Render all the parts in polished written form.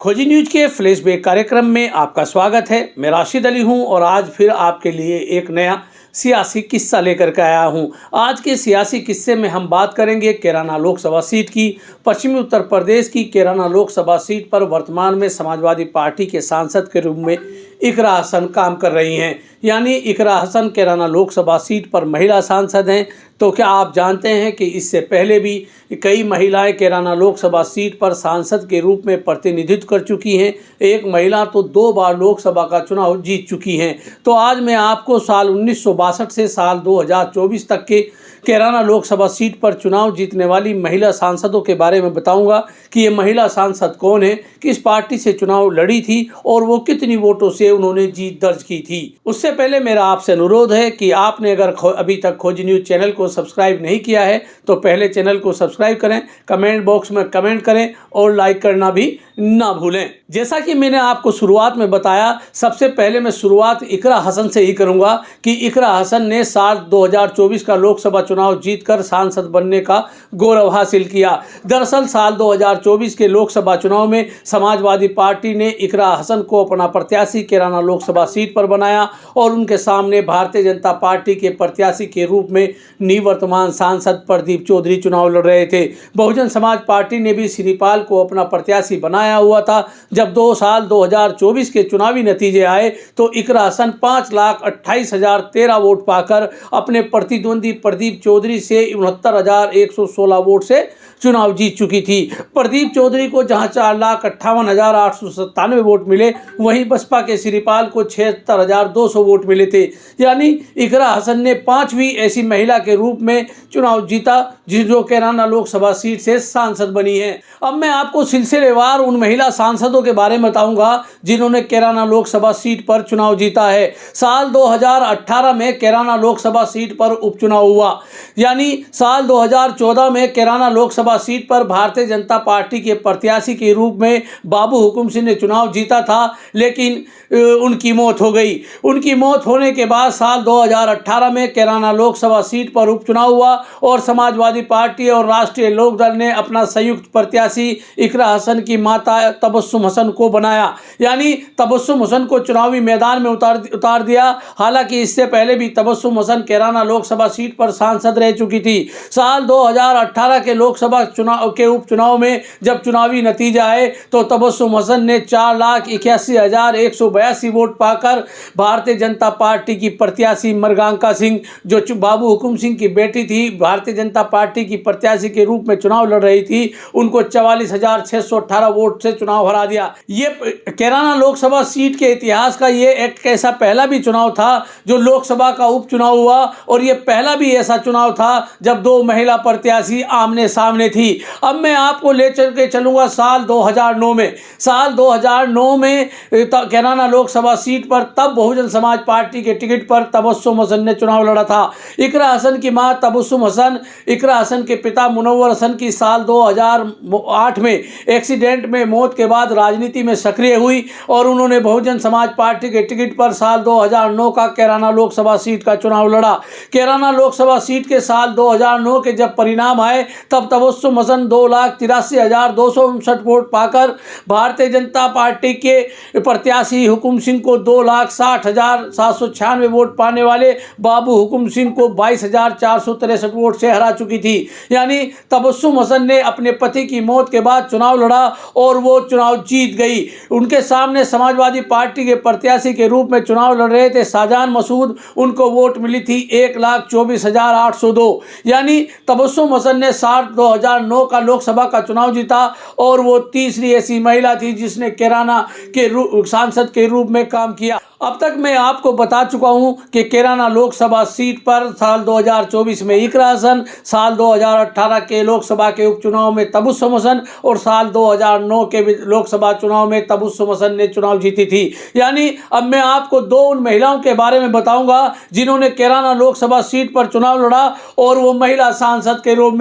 खोजी न्यूज के फ्लैशबैक कार्यक्रम में आपका स्वागत है। मैं राशिद अली हूं और आज फिर आपके लिए एक नया सियासी किस्सा लेकर के आया हूं। आज के सियासी किस्से में हम बात करेंगे कैराना लोकसभा सीट की। पश्चिमी उत्तर प्रदेश की कैराना लोकसभा सीट पर वर्तमान में समाजवादी पार्टी के सांसद के रूप में इकरा हसन काम कर रही हैं। यानी इकरा हसन कैराना लोकसभा सीट पर महिला सांसद हैं। तो क्या आप जानते हैं कि इससे पहले भी कई महिलाएं कैराना लोकसभा सीट पर सांसद के रूप में प्रतिनिधित्व कर चुकी हैं। एक महिला तो 2 बार लोकसभा का चुनाव जीत चुकी हैं। तो आज मैं आपको साल 1962 से साल 2024 तक के कैराना लोकसभा सीट पर चुनाव जीतने वाली महिला सांसदों के बारे में बताऊंगा कि ये महिला सांसद कौन है, किस पार्टी से चुनाव लड़ी थी और वो कितनी वोटों से उन्होंने जीत दर्ज की थी। उससे पहले मेरा आपसे अनुरोध है कि आपने अगर अभी तक खोजी न्यूज चैनल को सब्सक्राइब नहीं किया है तो पहले चैनल को सब्सक्राइब करें, कमेंट बॉक्स में कमेंट करें और लाइक करना भी ना भूलें। जैसा कि मैंने आपको शुरुआत में बताया, सबसे पहले मैं शुरुआत इकरा हसन से ही करूंगा कि इकरा हसन ने साल 2024 का लोकसभा चुनाव जीतकर सांसद बनने का गौरव हासिल किया। दरअसल साल 2024 के लोकसभा चुनाव में समाजवादी पार्टी ने इकरा हसन को अपना प्रत्याशी कैराना लोकसभा सीट पर बनाया और उनके सामने भारतीय जनता पार्टी के प्रत्याशी के रूप में निवर्तमान सांसद प्रदीप चौधरी चुनाव लड़ रहे थे। बहुजन समाज पार्टी ने भी श्रीपाल को अपना प्रत्याशी बनाया हुआ था। जब 2 साल 2024 के चुनावी नतीजे आए तो इकरा हसन 5,28,013 वोट पाकर अपने प्रतिद्वंदी प्रदीप चौधरी से 69,116 वोट से चुनाव जीत चुकी थी। प्रदीप चौधरी को जहां 4,58,897 वोट मिले, वहीं बसपा के श्रीपाल को 76,200 वोट मिले थे। यानी इकरा हसन ने 5वीं ऐसी महिला के रूप में चुनाव जीता जो कैराना लोकसभा सीट से सांसद बनी है। अब मैं आपको सिलसिलेवार उन महिला सांसदों के बारे में बताऊंगा जिन्होंने कैराना लोकसभा सीट पर चुनाव जीता है। साल 2018 में कैराना लोकसभा सीट पर उपचुनाव हुआ। यानी साल 2014 में कैराना लोकसभा सीट पर भारतीय जनता पार्टी के प्रत्याशी के रूप में बाबू हुकुम सिंह ने चुनाव जीता था, लेकिन उनकी मौत हो गई। उनकी मौत होने के बाद साल 2018 में कैराना लोकसभा सीट पर उपचुनाव हुआ और समाजवादी पार्टी और राष्ट्रीय लोकदल ने अपना संयुक्त प्रत्याशी इकरा हसन की माता तबस्सुम हसन को बनाया। यानी तबस्सुम हसन को चुनावी मैदान में उतार दिया। हालांकि इससे पहले भी तबस्सुम हसन कैराना लोकसभा सीट पर सांसद रह चुकी थी। साल 2018 के लोकसभा चुनाव के उपचुनाव में जब चुनावी नतीजा आए तो तबस्सुम हसन ने 4,81,182 वोट पाकर भारतीय जनता पार्टी की प्रत्याशी मृगांका सिंह, जो बाबू हुकुम सिंह की बेटी थी, भारतीय जनता पार्टी की प्रत्याशी के रूप में चुनाव लड़ रही थी, उनको 44,618 वोट से चुनाव हरा दिया। ये कैराना लोकसभा सीट के इतिहास का ये एक ऐसा पहला भी चुनाव था जो लोकसभा का उपचुनाव हुआ और ये पहला भी ऐसा चुनाव था जब 2 महिला प्रत्याशी आमने सामने थी। अब मैं आपको ले चल के चलूंगा साल 2009 में। साल 2009 में कैराना लोकसभा सीट पर तब बहुजन समाज पार्टी के टिकट पर तबस्सुम हसन ने चुनाव लड़ा था। इकरा हसन की मां तबस्सुम हसन इकरा हसन के पिता मुनव्वर हसन की साल 2008 में एक्सीडेंट में मौत के बाद राजनीति में सक्रिय हुई और उन्होंने बहुजन समाज पार्टी के टिकट पर साल 2009 का कैराना लोकसभा सीट का चुनाव लड़ा। कैराना लोकसभा सीट के साल 2009 के जब परिणाम आए तब तबस्सुम हसन 2,83,259 वोट पाकर भारतीय जनता पार्टी के प्रत्याशी हुकुम सिंह को 2,60,796 वोट पाने वाले बाबू हुकुम सिंह को 22,463 वोट से हरा चुकी थी। यानी तबस्सुम हसन ने अपने पति की मौत के बाद चुनाव लड़ा और वो चुनाव जीत गई। उनके सामने समाजवादी पार्टी के प्रत्याशी के रूप में चुनाव लड़ रहे थे शाहजहां मसूद, उनको वोट मिली थी 1,24,802। यानी तबस्सुम हसन ने साल 2009 का लोकसभा का चुनाव जीता और वो तीसरी ऐसी महिला थी जिसने कैराना के सांसद के रूप में काम किया। अब तक मैं आपको बता चुका हूं कि कैराना लोकसभा सीट पर साल 2024 में इकरा हसन, साल 2018 के लोकसभा के उपचुनाव में तबस्सुम हसन और साल 2009 के लोकसभा चुनाव में तबस्सुम हसन ने चुनाव जीती थी। यानी अब मैं आपको 2 उन महिलाओं के बारे में बताऊंगा जिन्होंने कैराना लोकसभा सीट पर चुनाव लड़ा और वो महिला सांसद के रूप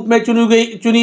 में चुनी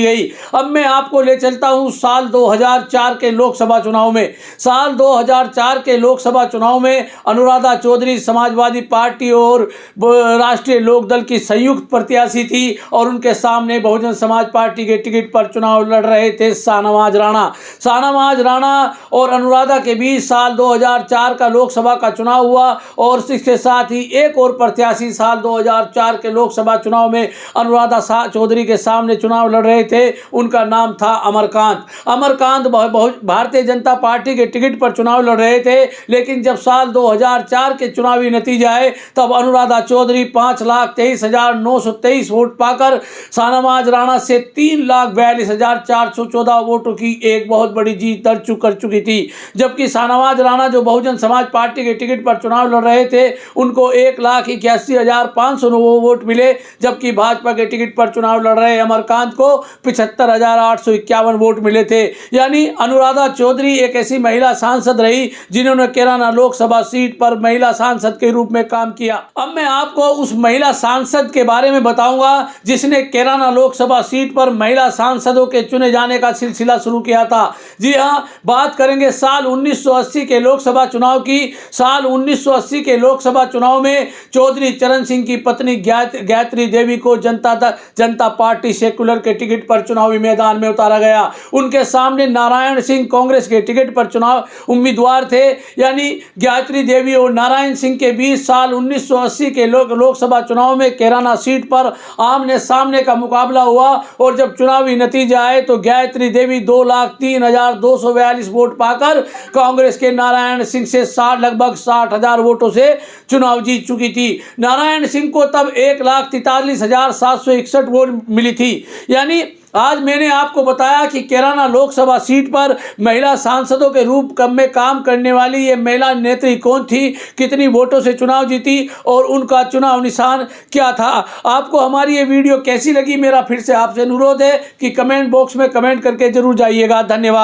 गई। अब मैं आपको ले चलता हूं साल 2004 के लोकसभा चुनाव में। साल 2004 के लोकसभा चुनाव में में अनुराधा चौधरी समाजवादी पार्टी और राष्ट्रीय लोकदल की संयुक्त प्रत्याशी थी और उनके सामने बहुजन समाज पार्टी के टिकट पर चुनाव लड़ रहे थे शाहनवाज राणा। शाहनवाज राणा और अनुराधा के बीच साल 2004 का लोकसभा का चुनाव हुआ और इसके साथ ही एक और प्रत्याशी साल 2004 के लोकसभा चुनाव में अनुराधा चौधरी के सामने चुनाव लड़ रहे थे। उनका नाम था अमरकांत। अमरकांत भारतीय जनता पार्टी के टिकट पर चुनाव लड़ रहे थे, लेकिन जब साल 2004 के चुनावी नतीजे आए तब अनुराधा चौधरी 5,23,923 वोट पाकर शाहनवाज राणा से 3,42,414 वोटों की एक बहुत बड़ी जीत दर्ज कर चुकी थी। जबकि शाहनवाज राणा जो बहुजन समाज पार्टी के टिकट पर चुनाव लड़ रहे थे उनको 1,81,509 वोट मिले, जबकि भाजपा के टिकट पर चुनाव लड़ रहे अमरकांत को 75,851 वोट मिले थे। यानी अनुराधा चौधरी एक ऐसी महिला सांसद रही जिन्होंने कैराना लोकसभा सीट पर महिला सांसद के रूप में काम किया। अब मैं आपको उस महिला सांसद के बारे में बताऊंगा जिसने कैराना लोकसभा सीट पर महिला सांसदों के चुने जाने का सिलसिला शुरू किया था। जी हां, बात करेंगे साल 1980 के लोकसभा चुनाव की। साल 1980 के लोकसभा चुनाव में चौधरी चरण सिंह की पत्नी गायत्री देवी को जनता पार्टी सेक्युलर के टिकट पर चुनावी मैदान में उतारा गया। उनके सामने नारायण सिंह कांग्रेस के टिकट पर चुनाव उम्मीदवार थे। यानी गायत्री देवी और नारायण सिंह के बीच साल 1980 के लोकसभा चुनाव में कैराना सीट पर आमने सामने का मुकाबला हुआ और जब चुनावी नतीजे आए तो गायत्री देवी 2,03,242 वोट पाकर कांग्रेस के नारायण सिंह से लगभग 60,000 वोटों से चुनाव जीत चुकी थी। नारायण सिंह को तब 1,43,761 वोट मिली थी। यानी आज मैंने आपको बताया कि कैराना लोकसभा सीट पर महिला सांसदों के रूप में काम करने वाली ये महिला नेत्री कौन थी, कितनी वोटों से चुनाव जीती और उनका चुनाव निशान क्या था। आपको हमारी ये वीडियो कैसी लगी, मेरा फिर से आपसे अनुरोध है कि कमेंट बॉक्स में कमेंट करके जरूर जाइएगा। धन्यवाद।